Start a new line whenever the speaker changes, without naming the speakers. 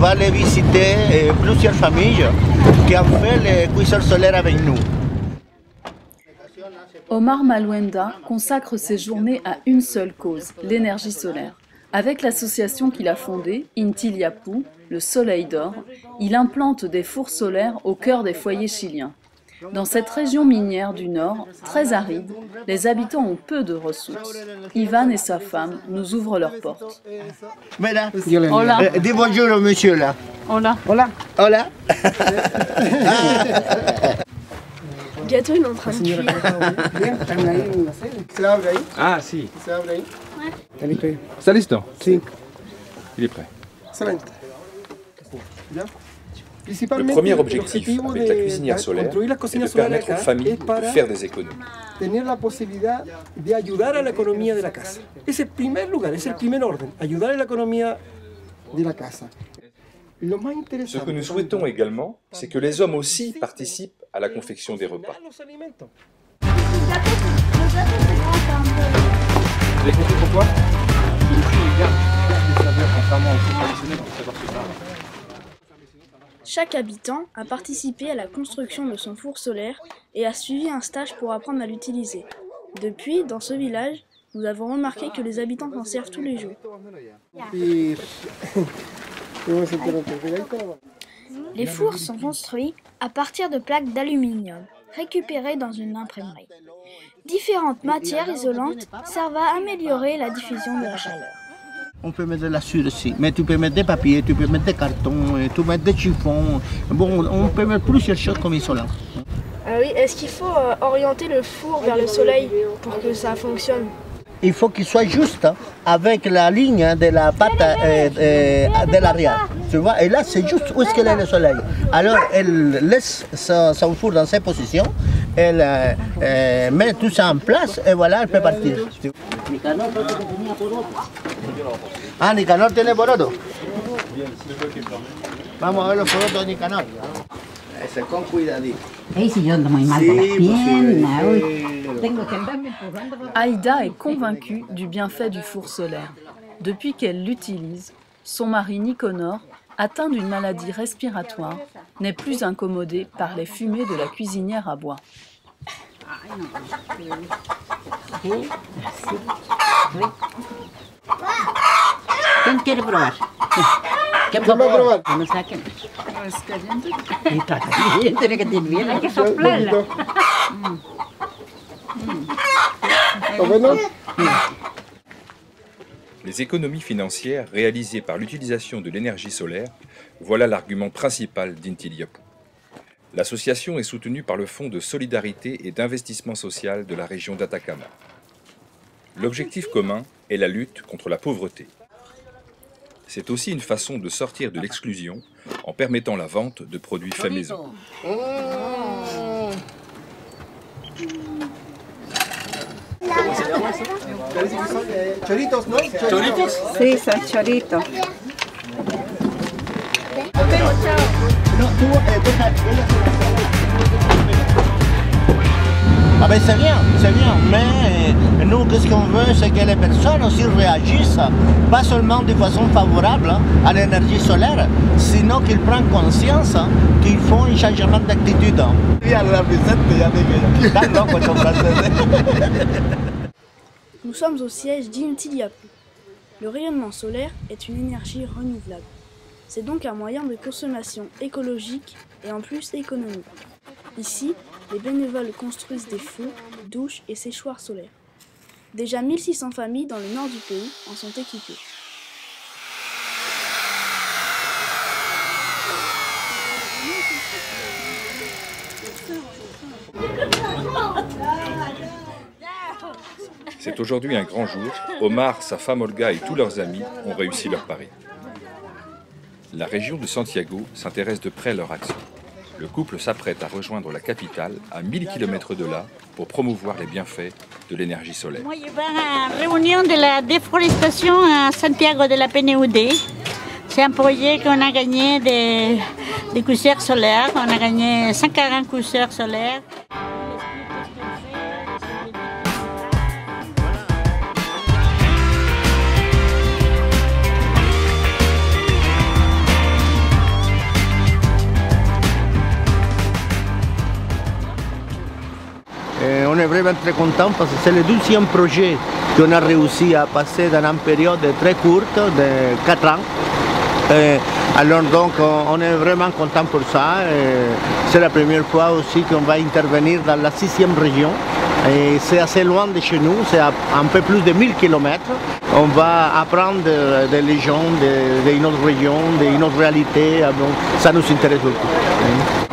va aller visiter plusieurs familles qui ont fait les cuisseurs solaires avec nous.
Omar Malouenda consacre ses journées à une seule cause, l'énergie solaire. Avec l'association qu'il a fondée, Inti Illapú, le Soleil d'Or, il implante des fours solaires au cœur des foyers chiliens. Dans cette région minière du Nord, très aride, les habitants ont peu de ressources. Ivan et sa femme nous ouvrent leurs portes.
Hola. Dis bonjour au monsieur là.
Hola.
Hola. Hola.
Bientôt il est en train de cuire.
Ah, si.
Ouais.
¿Está listo? Sí. Il est prêt.
Le premier objectif avec la cuisinière solaire est de permettre aux familles de faire des économies.
Tener la posibilidad de ayudar a la economía de la casa. Es el primer lugar, es el primer orden, ayudar a la economía de la casa.
Ce que nous souhaitons également, c'est que les hommes aussi participent à la confection des repas.
Vous avez compris pourquoi?
Chaque habitant a participé à la construction de son four solaire et a suivi un stage pour apprendre à l'utiliser. Depuis, dans ce village, nous avons remarqué que les habitants s'en servent tous les jours.
Les fours sont construits à partir de plaques d'aluminium, récupérées dans une imprimerie. Différentes matières isolantes servent à améliorer la diffusion de la chaleur.
On peut mettre de la sucre aussi, mais tu peux mettre des papiers, tu peux mettre des cartons, tu peux mettre des chiffons. Bon, on peut mettre plusieurs choses comme isolant.
Oui, est-ce qu'il faut orienter le four vers le soleil pour que ça fonctionne?
Il faut qu'il soit juste avec la ligne de la pâte de l'arrière. Tu vois, et là c'est juste où est-ce qu'elle est le soleil. Alors elle laisse son four dans cette position, elle met tout ça en place et voilà, elle peut partir. Ah, Nicanor tiene poroto. Vamos a ver los porotos de Nicanor. Ese con cuidadito.
Si yo ando muy mal con las piernas, tengo que andarme empujando.
Aïda est convaincue du bienfait du four solaire. Depuis qu'elle l'utilise, son mari Nicanor, atteint d'une maladie respiratoire, n'est plus incommodé par les fumées de la cuisinière à bois.
¿Quién quiere probar?
¿Quién va a probar?
Que no saquen. Es caliente. Está caliente, tiene que tener bien, hay que soplarla.
Les économies financières réalisées par l'utilisation de l'énergie solaire, voilà l'argument principal d'Inti Illapú. L'association est soutenue par le Fonds de solidarité et d'investissement social de la région d'Atacama. L'objectif commun est la lutte contre la pauvreté. C'est aussi une façon de sortir de l'exclusion en permettant la vente de produits faits maison.
Choritos, ¿no?
¿Choritos? Sí, son choritos.
Ah ben c'est bien, mais nous, qu'est-ce qu'on veut, c'est que les personnes aussi réagissent, pas seulement de façon favorable à l'énergie solaire, sinon qu'ils prennent conscience qu'il faut un changement d'attitude.
Nous sommes au siège d'Inti Illapú. Le rayonnement solaire est une énergie renouvelable. C'est donc un moyen de consommation écologique et en plus économique. Ici, les bénévoles construisent des fours, douches et séchoirs solaires. Déjà 1600 familles dans le nord du pays en sont équipées.
C'est aujourd'hui un grand jour. Omar, sa femme Olga et tous leurs amis ont réussi leur pari. La région de Santiago s'intéresse de près à leur action. Le couple s'apprête à rejoindre la capitale à 1000 km de là pour promouvoir les bienfaits de l'énergie solaire.
Moi, je vais à la réunion de la déforestation à Santiago de la PNUD. C'est un projet qu'on a gagné des cuisseurs solaires. On a gagné 140 cuisseurs solaires.
Et on est vraiment très content parce que c'est le 12e projet qu'on a réussi à passer dans une période très courte de 4 ans. Alors donc on est vraiment content pour ça. C'est la première fois aussi qu'on va intervenir dans la 6e région. Et c'est assez loin de chez nous, c'est un peu plus de 1000 km. On va apprendre des gens d'une autre région, d'une autre réalité. Donc ça nous intéresse beaucoup.